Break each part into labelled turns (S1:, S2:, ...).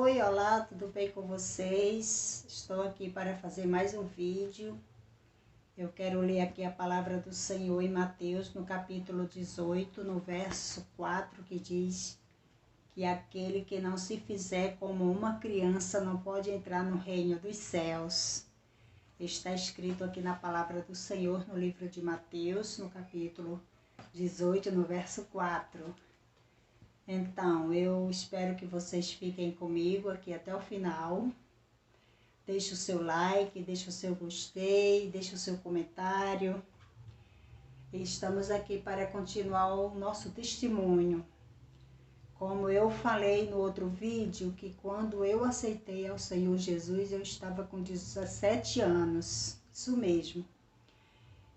S1: Oi, olá, tudo bem com vocês? Estou aqui para fazer mais um vídeo. Eu quero ler aqui a palavra do Senhor em Mateus, no capítulo 18, no verso 4, que diz que aquele que não se fizer como uma criança não pode entrar no reino dos céus. Está escrito aqui na palavra do Senhor, no livro de Mateus, no capítulo 18, no verso 4. Então, eu espero que vocês fiquem comigo aqui até o final. Deixe o seu like, deixe o seu gostei, deixe o seu comentário. E estamos aqui para continuar o nosso testemunho. Como eu falei no outro vídeo, que quando eu aceitei ao Senhor Jesus, eu estava com 17 anos. Isso mesmo.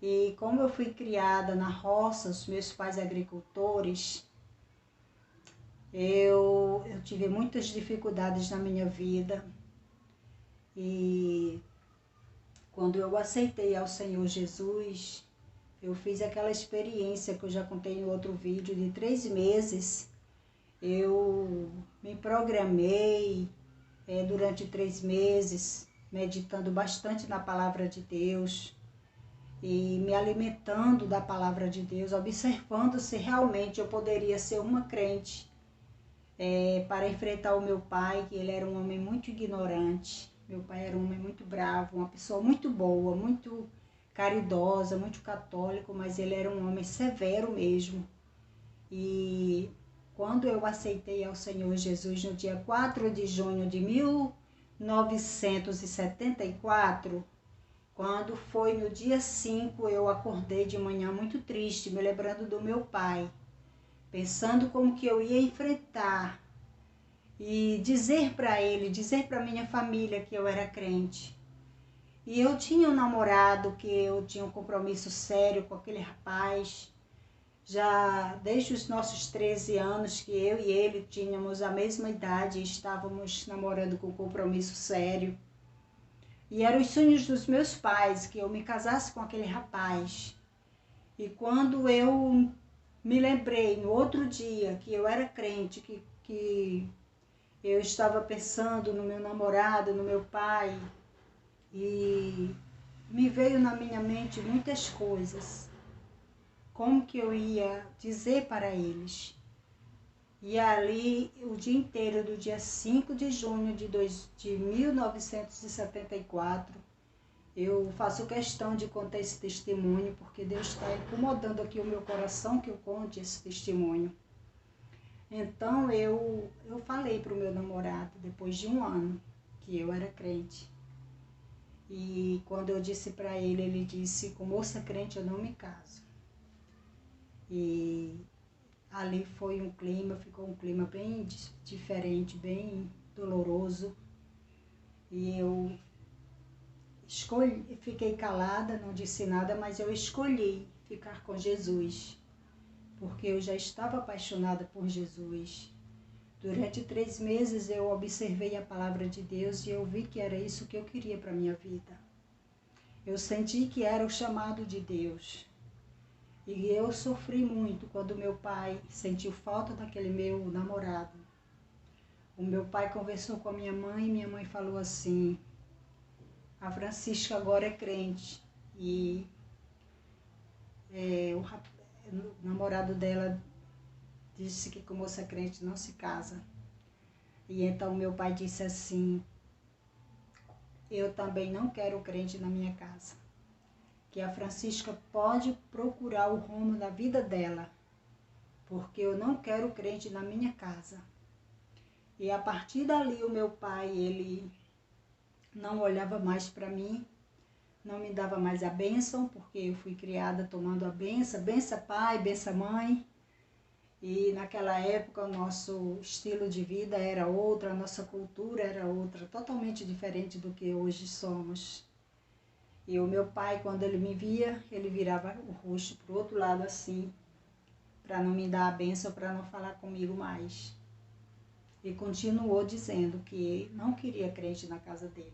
S1: E como eu fui criada na roça, os meus pais agricultores, eu tive muitas dificuldades na minha vida. E quando eu aceitei ao Senhor Jesus, eu fiz aquela experiência que eu já contei no outro vídeo, de 3 meses. Eu me programei durante 3 meses, meditando bastante na palavra de Deus e me alimentando da palavra de Deus, observando se realmente eu poderia ser uma crente para enfrentar o meu pai, que ele era um homem muito ignorante. Meu pai era um homem muito bravo, uma pessoa muito boa, muito caridosa, muito católico, mas ele era um homem severo mesmo. E quando eu aceitei ao Senhor Jesus no dia 4 de junho de 1974, quando foi no dia 5, eu acordei de manhã muito triste, me lembrando do meu pai, pensando como que eu ia enfrentar e dizer para ele, dizer para minha família que eu era crente. E eu tinha um namorado, que eu tinha um compromisso sério com aquele rapaz, já desde os nossos 13 anos, que eu e ele tínhamos a mesma idade e estávamos namorando com compromisso sério. E eram os sonhos dos meus pais que eu me casasse com aquele rapaz. E quando eu me lembrei no outro dia que eu era crente, que eu estava pensando no meu namorado, no meu pai, e me veio na minha mente muitas coisas. Como que eu ia dizer para eles? E ali, o dia inteiro do dia 5 de junho de 1974, eu faço questão de contar esse testemunho, porque Deus está incomodando aqui o meu coração que eu conte esse testemunho. Então, eu falei para o meu namorado, depois de 1 ano, que eu era crente. E quando eu disse para ele, ele disse, com moça crente eu não me caso. E ali foi ficou um clima bem diferente, bem doloroso. E eu fiquei calada, não disse nada, mas eu escolhi ficar com Jesus, porque eu já estava apaixonada por Jesus. Durante 3 meses eu observei a palavra de Deus e eu vi que era isso que eu queria para a minha vida. Eu senti que era o chamado de Deus. E eu sofri muito quando meu pai sentiu falta daquele meu namorado. O meu pai conversou com a minha mãe e minha mãe falou assim, a Francisca agora é crente. E o namorado dela disse que com moça crente não se casa. E então meu pai disse assim, eu também não quero crente na minha casa. Que a Francisca pode procurar o rumo da vida dela, porque eu não quero crente na minha casa. E a partir dali o meu pai, ele não olhava mais para mim, não me dava mais a bênção, porque eu fui criada tomando a bênção, bença pai, bença mãe. E naquela época o nosso estilo de vida era outro, a nossa cultura era outra, totalmente diferente do que hoje somos. E o meu pai, quando ele me via, ele virava o rosto para o outro lado assim, para não me dar a bênção, para não falar comigo mais. E continuou dizendo que não queria crente na casa dele.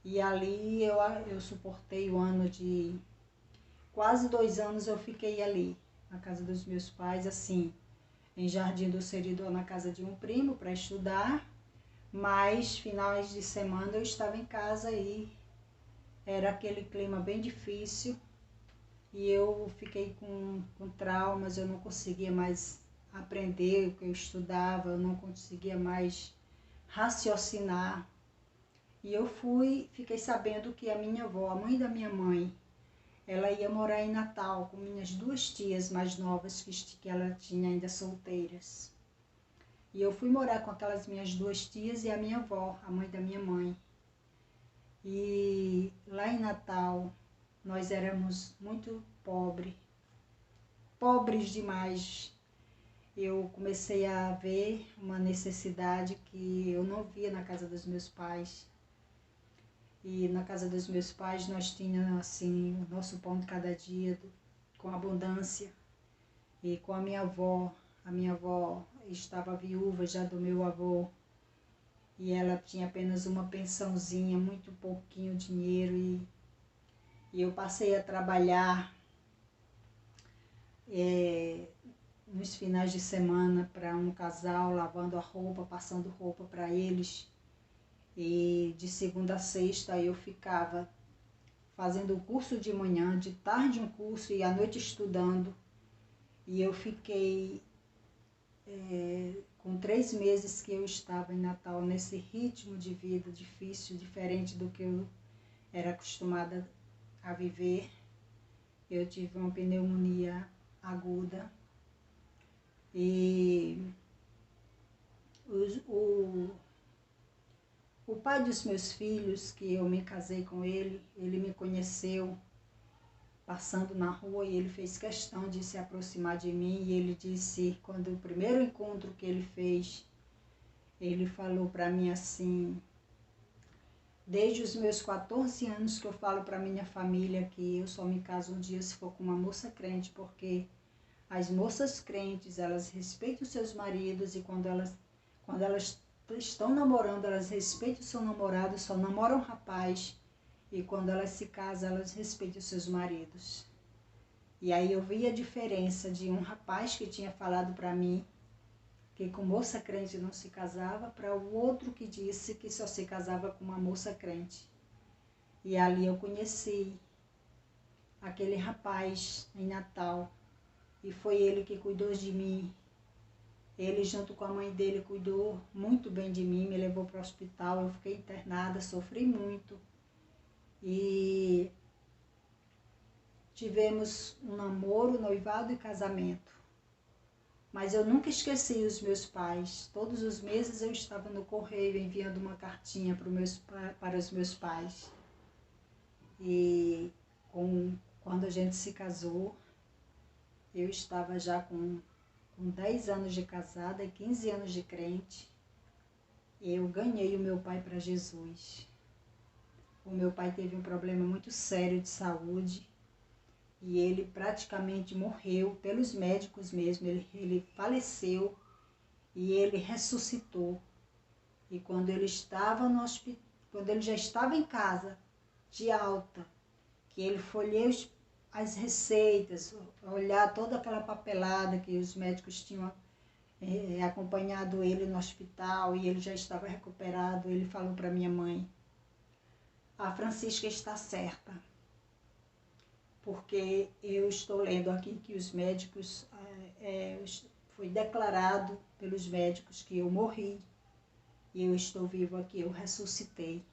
S1: E ali eu suportei o ano de... Quase 2 anos eu fiquei ali, na casa dos meus pais, assim, em Jardim do Seridó, na casa de um primo, para estudar. Mas finais de semana eu estava em casa e era aquele clima bem difícil e eu fiquei com traumas, eu não conseguia mais aprender o que eu estudava, eu não conseguia mais raciocinar. E eu fiquei sabendo que a minha avó, a mãe da minha mãe, ela ia morar em Natal com minhas duas tias mais novas que ela tinha ainda solteiras. E eu fui morar com aquelas minhas duas tias e a minha avó, a mãe da minha mãe. E lá em Natal nós éramos muito pobres demais. Eu comecei a ver uma necessidade que eu não via na casa dos meus pais. E na casa dos meus pais nós tínhamos assim o nosso pão de cada dia com abundância. E com a minha avó estava viúva já do meu avô. E ela tinha apenas uma pensãozinha, muito pouquinho dinheiro. E eu passei a trabalhar nos finais de semana para um casal, lavando a roupa, passando roupa para eles. E de segunda a sexta eu ficava fazendo o curso de manhã, de tarde um curso e à noite estudando. E eu fiquei com 3 meses que eu estava em Natal nesse ritmo de vida difícil, diferente do que eu era acostumada a viver. Eu tive uma pneumonia aguda e o pai dos meus filhos, que eu me casei com ele me conheceu passando na rua e ele fez questão de se aproximar de mim e ele disse, quando o primeiro encontro que ele fez, ele falou para mim assim, desde os meus 14 anos que eu falo para minha família que eu só me caso um dia se for com uma moça crente, porque as moças crentes, elas respeitam seus maridos e quando elas estão namorando, elas respeitam o seu namorado, só namoram rapaz. E quando elas se casam, elas respeitam os seus maridos. E aí eu vi a diferença de um rapaz que tinha falado para mim que com moça crente não se casava, para o outro que disse que só se casava com uma moça crente. E ali eu conheci aquele rapaz em Natal. E foi ele que cuidou de mim. Ele, junto com a mãe dele, cuidou muito bem de mim, me levou para o hospital, eu fiquei internada, sofri muito. E tivemos um namoro, noivado e casamento. Mas eu nunca esqueci os meus pais. Todos os meses eu estava no correio enviando uma cartinha para os meus pais. E quando a gente se casou, eu estava já com 10 anos de casada e 15 anos de crente. Eu ganhei o meu pai para Jesus. O meu pai teve um problema muito sério de saúde e ele praticamente morreu pelos médicos mesmo. Ele faleceu e ele ressuscitou. E quando ele estava no hospital, quando ele já estava em casa, de alta, que ele folheou as receitas, olhar toda aquela papelada que os médicos tinham acompanhado ele no hospital e ele já estava recuperado, ele falou para minha mãe, a Francisca está certa, porque eu estou lendo aqui que os médicos, foi declarado pelos médicos que eu morri e eu estou vivo aqui, eu ressuscitei.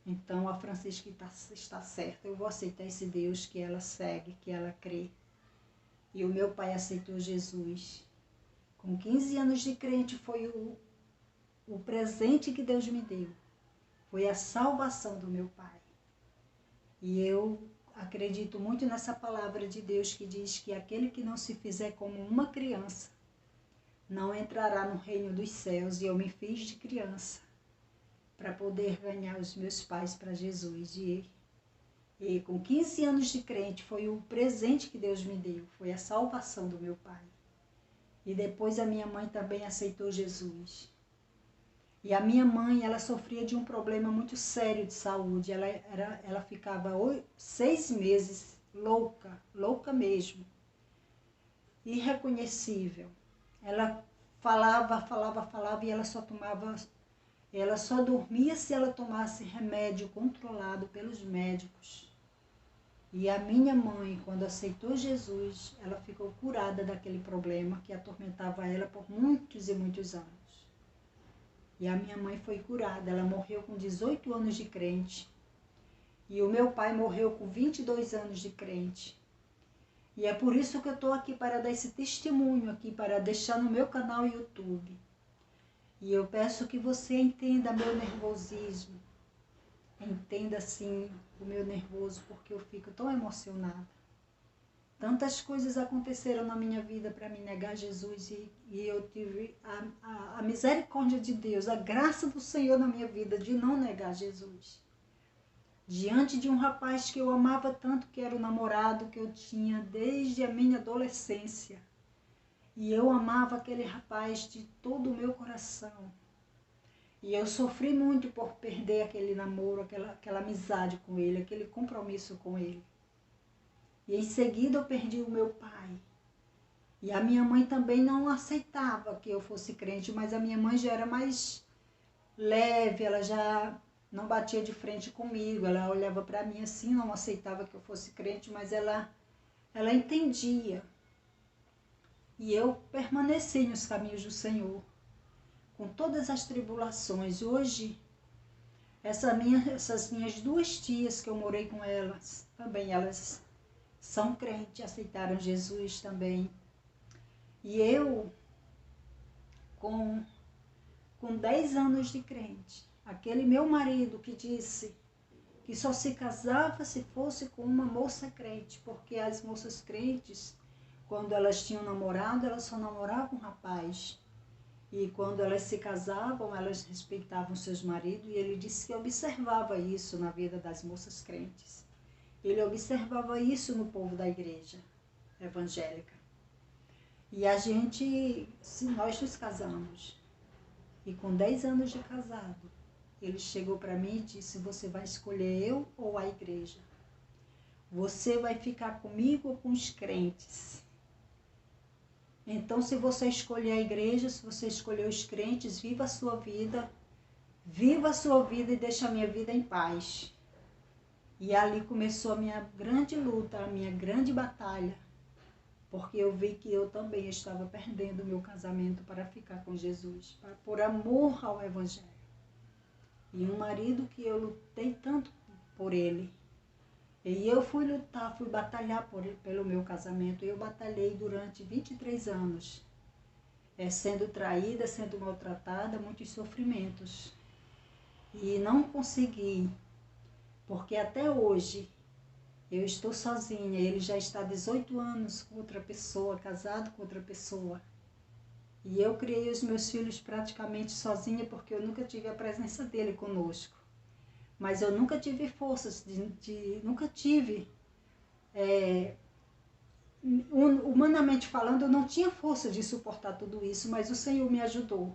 S1: Então a Francisca está certa, eu vou aceitar esse Deus que ela segue, que ela crê. E o meu pai aceitou Jesus. Com 15 anos de crente foi o presente que Deus me deu. Foi a salvação do meu pai. E eu acredito muito nessa palavra de Deus que diz que aquele que não se fizer como uma criança não entrará no reino dos céus. E eu me fiz de criança para poder ganhar os meus pais para Jesus. E com 15 anos de crente foi o presente que Deus me deu. Foi a salvação do meu pai. E depois a minha mãe também aceitou Jesus. E a minha mãe, ela sofria de um problema muito sério de saúde. Ela ficava 6 meses louca mesmo. Irreconhecível. Ela falava e ela só tomava Ela só dormia se ela tomasse remédio controlado pelos médicos. E a minha mãe, quando aceitou Jesus, ela ficou curada daquele problema que atormentava ela por muitos e muitos anos. E a minha mãe foi curada, ela morreu com 18 anos de crente. E o meu pai morreu com 22 anos de crente. E é por isso que eu estou aqui para dar esse testemunho aqui, para deixar no meu canal YouTube. E eu peço que você entenda meu nervosismo. Entenda, sim, o meu nervoso, porque eu fico tão emocionada. Tantas coisas aconteceram na minha vida para me negar Jesus e eu tive a misericórdia de Deus, a graça do Senhor na minha vida de não negar Jesus. Diante de um rapaz que eu amava tanto, que era o namorado que eu tinha desde a minha adolescência. E eu amava aquele rapaz de todo o meu coração. E eu sofri muito por perder aquele namoro, aquela amizade com ele, aquele compromisso com ele. E em seguida eu perdi o meu pai. E a minha mãe também não aceitava que eu fosse crente, mas a minha mãe já era mais leve, ela já não batia de frente comigo, ela olhava para mim assim, não aceitava que eu fosse crente, mas ela entendia. E eu permaneci nos caminhos do Senhor, com todas as tribulações. Hoje, essas minhas duas tias que eu morei com elas, também elas são crentes, aceitaram Jesus também. E eu, com 10 anos de crente, aquele meu marido que disse que só se casava se fosse com uma moça crente, porque as moças crentes, quando elas tinham namorado, elas só namoravam um rapaz. E quando elas se casavam, elas respeitavam seus maridos, e ele disse que observava isso na vida das moças crentes. Ele observava isso no povo da igreja evangélica. E a gente, nós nos casamos. E com 10 anos de casado, ele chegou para mim e disse: você vai escolher eu ou a igreja? Você vai ficar comigo ou com os crentes? Então, se você escolher a igreja, se você escolher os crentes, viva a sua vida e deixa a minha vida em paz. E ali começou a minha grande luta, a minha grande batalha, porque eu vi que eu também estava perdendo o meu casamento para ficar com Jesus, por amor ao Evangelho. E um marido que eu lutei tanto por ele. E eu fui lutar, fui batalhar pelo meu casamento. Eu batalhei durante 23 anos, sendo traída, sendo maltratada, muitos sofrimentos. E não consegui, porque até hoje eu estou sozinha. Ele já está há 18 anos com outra pessoa, casado com outra pessoa. E eu criei os meus filhos praticamente sozinha, porque eu nunca tive a presença dele conosco. Mas eu nunca tive forças, nunca tive, humanamente falando, eu não tinha força de suportar tudo isso, mas o Senhor me ajudou.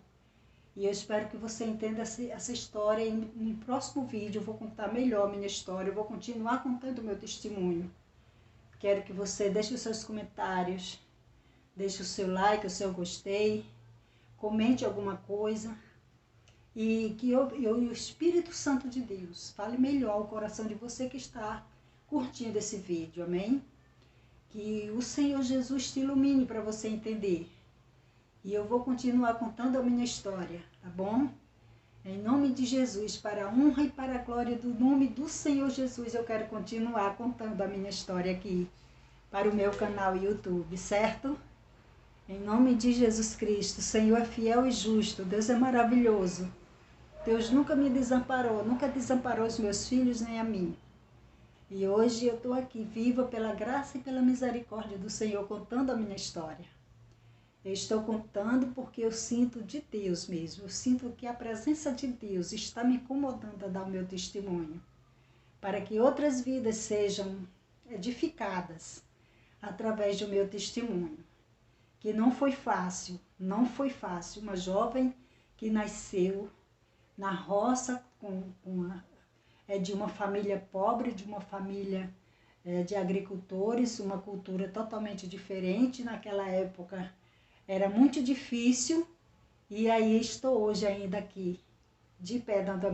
S1: E eu espero que você entenda essa história. E no próximo vídeo eu vou contar melhor a minha história, eu vou continuar contando o meu testemunho. Quero que você deixe os seus comentários, deixe o seu like, o seu gostei, comente alguma coisa. E que o Espírito Santo de Deus fale melhor ao coração de você que está curtindo esse vídeo, amém? Que o Senhor Jesus te ilumine para você entender. E eu vou continuar contando a minha história, tá bom? Em nome de Jesus, para a honra e para a glória do nome do Senhor Jesus, eu quero continuar contando a minha história aqui para o meu canal YouTube, certo? Em nome de Jesus Cristo, o Senhor é fiel e justo, Deus é maravilhoso. Deus nunca me desamparou, nunca desamparou os meus filhos nem a mim. E hoje eu estou aqui viva pela graça e pela misericórdia do Senhor, contando a minha história. Eu estou contando porque eu sinto de Deus mesmo, eu sinto que a presença de Deus está me incomodando a dar o meu testemunho, para que outras vidas sejam edificadas através do meu testemunho. Que não foi fácil, uma jovem que nasceu na roça, de uma família pobre, de uma família de agricultores, uma cultura totalmente diferente. Naquela época era muito difícil, e aí estou hoje ainda aqui, de pé dando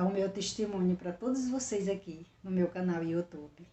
S1: o meu testemunho para todos vocês aqui no meu canal YouTube.